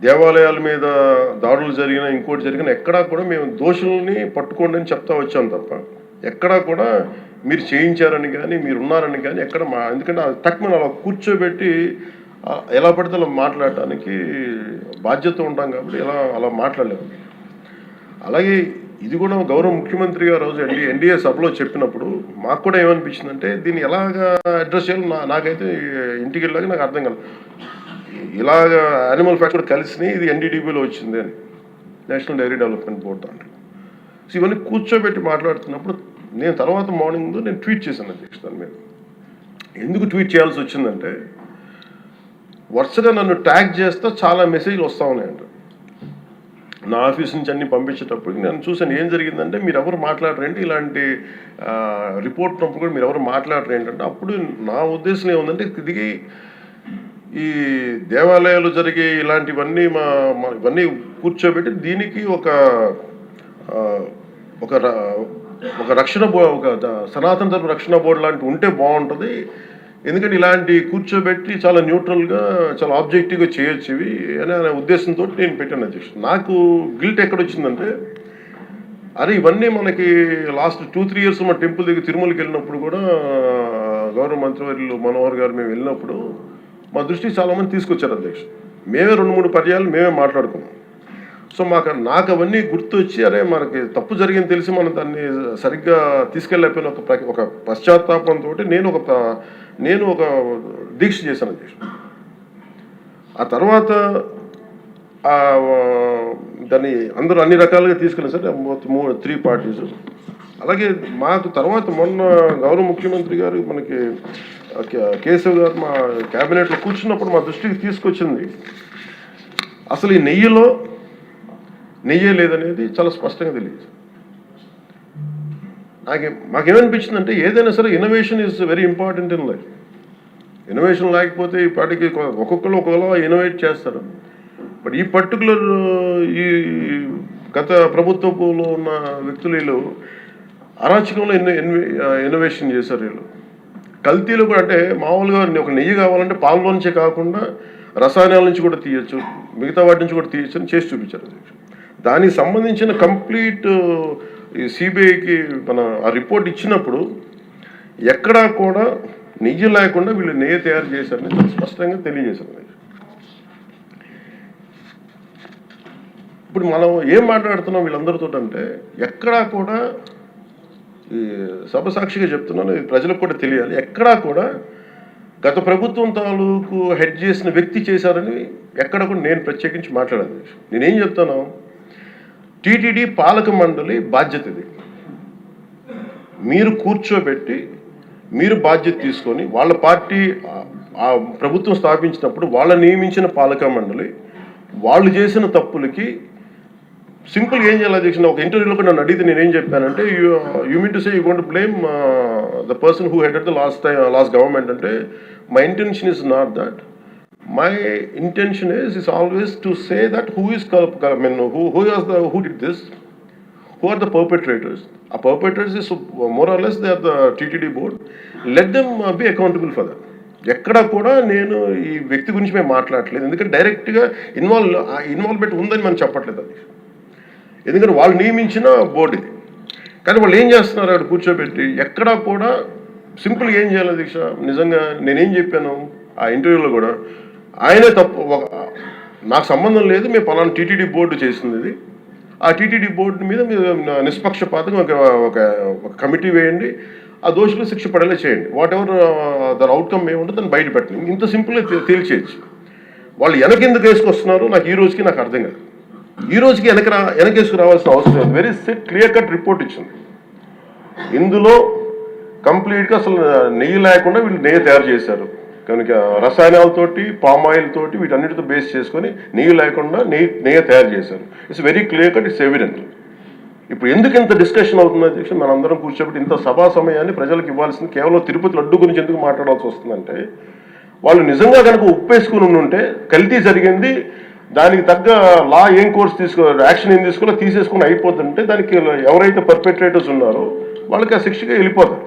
దేవాలయాల మీద దాడులు జరిగినా ఇంకోటి జరిగినా ఎక్కడా కూడా మేము దోషుల్ని పట్టుకోండి అని చెప్తా వచ్చాం తప్ప ఎక్కడా కూడా మీరు చేయించారని కానీ మీరు ఉన్నారని కానీ ఎక్కడ ఎందుకంటే తక్కువ అలా కూర్చోబెట్టి ఎలా పడితే అలా మాట్లాడటానికి బాధ్యత ఉంటాం కాబట్టి అలా మాట్లాడలేము. అలాగే ఇది కూడా గౌరవ ముఖ్యమంత్రి గారు రోజు ఎన్డీఏ సభలో చెప్పినప్పుడు మాకు కూడా ఏమనిపించిందంటే దీన్ని ఎలాగా అడ్రస్ చేయాలో నాకైతే ఇంటికి వెళ్ళాక నాకు అర్థం కాదు. ఇలాగ యానిమల్ ఫ్యాక్ట్ కూడా కలిసి ఇది ఎన్డీడీబీలో వచ్చింది అని నేషనల్ డైరీ డెవలప్మెంట్ బోర్డు దాంట్లో. సో ఇవన్నీ కూర్చోబెట్టి మాట్లాడుతున్నప్పుడు నేను తర్వాత మార్నింగ్ నేను ట్వీట్ చేశాను అధ్యక్ష. దాని మీద ఎందుకు ట్వీట్ చేయాల్సి వచ్చిందంటే వరుసగా నన్ను ట్యాగ్ చేస్తే చాలా మెసేజ్లు వస్తూ ఉన్నాయంట. నా ఆఫీస్ నుంచి అన్ని పంపించేటప్పుడు నేను చూసాను ఏం జరిగిందంటే మీరు ఎవరు మాట్లాడరేంటి ఇలాంటి రిపోర్ట్ ఉన్నప్పుడు కూడా మీరు ఎవరు మాట్లాడరు ఏంటంటే అప్పుడు నా ఉద్దేశం ఏముందంటే దిగి ఈ దేవాలయాలు జరిగే ఇలాంటివన్నీ ఇవన్నీ కూర్చోబెట్టి దీనికి ఒక రక్షణ ఒక సనాతన ధర్మ రక్షణ బోర్డు లాంటి ఉంటే బాగుంటుంది. ఎందుకంటే ఇలాంటి కూర్చోబెట్టి చాలా న్యూట్రల్గా చాలా ఆబ్జెక్టివ్గా చేయొచ్చు ఇవి అనే ఉద్దేశంతో నేను పెట్టాను అధ్యక్ష. నాకు గిల్ట్ ఎక్కడొచ్చిందంటే అరే ఇవన్నీ మనకి లాస్ట్ 2-3 ఇయర్స్ మా టెంపుల్ దగ్గర తిరుమలకి వెళ్ళినప్పుడు కూడా గౌరవ మంత్రివర్యులు మనోహర్ గారు మేము వెళ్ళినప్పుడు మా దృష్టికి చాలామంది తీసుకొచ్చారు అధ్యక్ష. మేమే 2-3 పర్యాలు మేమే మాట్లాడుకున్నాం. సో నాకు అవన్నీ గుర్తొచ్చి అరే మనకి తప్పు జరిగింది తెలిసి మనం దాన్ని సరిగ్గా తీసుకెళ్ళకపోయిన ఒక పశ్చాత్తాపంతో నేను ఒక దీక్ష చేశాను అధ్యక్ష. ఆ తర్వాత దాన్ని అందరూ అన్ని రకాలుగా తీసుకెళ్ళారు సార్ 3 పార్టీస్. అలాగే మాకు తర్వాత మొన్న గౌరవ ముఖ్యమంత్రి గారు మనకి కేశవ్ గారు మా క్యాబినెట్లో కూర్చున్నప్పుడు మా దృష్టికి తీసుకొచ్చింది అసలు ఈ నెయ్యే లేదనేది చాలా స్పష్టంగా తెలియదు. మాకేమనిపించిందంటే ఏదైనా సరే innovation is very important in life. Innovation లేకపోతే ఈ పార్టీకి ఒక్కొక్కరు ఒకలా ఇన్నోవేట్ చేస్తారు. బట్ ఈ పర్టికులర్ ఈ గత ప్రభుత్వంలో ఉన్న వ్యక్తులు వీళ్ళు అరాచకంలో ఇన్నోవేషన్ చేశారు. వీళ్ళు కల్తీలు కూడా అంటే మామూలుగా ఒక నెయ్యి కావాలంటే పాలలో నుంచే కాకుండా రసాయనాల నుంచి కూడా తీయచ్చు, మిగతా వాటి నుంచి కూడా తీయచ్చు అని చేసి చూపించారు. దానికి సంబంధించిన కంప్లీట్ ఈ సిబిఐకి ఆ రిపోర్ట్ ఇచ్చినప్పుడు ఎక్కడా కూడా నెయ్యి లేకుండా వీళ్ళు నెయ్యి తయారు చేశారని చాలా స్పష్టంగా తెలియజేశారు. ఇప్పుడు మనం ఏం మాట్లాడుతున్నాం వీళ్ళందరితో అంటే ఎక్కడా కూడా ఈ సభ సాక్షిగా చెప్తున్నాను, ప్రజలకు కూడా తెలియాలి, ఎక్కడా కూడా గత ప్రభుత్వం తాలూకు హెడ్ చేసిన వ్యక్తి చేశారని ఎక్కడ కూడా నేను ప్రత్యేకించి మాట్లాడాను. నేనేం చెప్తాను, టీటీడీ పాలక మండలి బాధ్యత ఇది. మీరు కూర్చోబెట్టి మీరు బాధ్యత తీసుకొని వాళ్ళ పార్టీ ఆ ప్రభుత్వం స్థాపించినప్పుడు వాళ్ళ నియమించిన పాలక మండలి వాళ్ళు చేసిన తప్పులకి సింపుల్గా ఏం చేయాలి అధ్యక్ష. ఒక ఇంటర్వ్యూలో కూడా నన్ను అడిగితే నేనేం చెప్పానంటే you mean to say you going to blame the person who headed the last government అంటే my intention is not that. My intention is always to say that who did this, who are the perpetrators. A perpetrators is more or less they are the TTD board. Let them be accountable for that. ఎక్కడా కూడా నేను ఈ వ్యక్తి గురించి మేము మాట్లాడలేదు, ఎందుకంటే డైరెక్ట్గా ఇన్వాల్వ్మెంట్ ఉందని మనం చెప్పట్లేదు అది. ఎందుకంటే వాళ్ళు నియమించిన బోర్డు ఇది. కానీ వాళ్ళు ఏం చేస్తున్నారు అక్కడ కూర్చోబెట్టి ఎక్కడా కూడా సింపుల్గా ఏం చేయాలి దీక్ష. నిజంగా నేనేం చెప్పాను ఆ ఇంటర్వ్యూలో కూడా, ఆయనే తప్పు, నాకు సంబంధం లేదు, మేము పలానా టీటీడీ బోర్డు చేసింది ఇది, ఆ టీటీడీ బోర్డు మీద మీరు నిష్పక్షపాతంగా ఒక కమిటీ వేయండి, ఆ దోషులు శిక్ష పడేలా చేయండి, వాట్ ఎవర్ దాని అవుట్కమ్ ఏముంటుందో దాన్ని బయట పెట్టండి. ఇంత సింపుల్గా తేల్చేయచ్చు. వాళ్ళు వెనకెందుకు వేసుకొస్తున్నారు నాకు ఈ రోజుకి నాకు అర్థం కాదు. ఈ రోజుకి వెనకేసుకు రావాల్సిన అవసరం లేదు. వెరీ క్లియర్ కట్ రిపోర్ట్ ఇచ్చింది. ఇందులో కంప్లీట్గా అసలు నెయ్యి లేకుండా వీళ్ళు నెయ్యి తయారు చేశారు కనుక రసాయనాలతోటి పామాయిల్ తోటి వీటన్నిటితో బేస్ చేసుకొని నెయ్యి లేకుండా నెయ్యి తయారు చేశారు. It's very clear cut, it's evident. ఇప్పుడు ఎందుకు ఇంత డిస్కషన్ అవుతుంది అధ్యక్ష? మనందరం కూర్చోబెట్టి ఇంత సభా సమయాన్ని ప్రజలకు ఇవ్వాల్సింది కేవలం తిరుపతి లడ్డు గురించి ఎందుకు మాట్లాడాల్సి వస్తుందంటే వాళ్ళు నిజంగా కనుక ఉప్పేసుకుని ఉంటే కల్తీ జరిగింది, దానికి తగ్గ లా ఏం కోర్స్ యాక్షన్ ఏం తీసుకోవాలో తీసేసుకుని అయిపోతుంటే దానికి ఎవరైతే పర్పెట్రేటర్స్ ఉన్నారో వాళ్ళకి ఆ శిక్షగా వెళ్ళిపోతారు.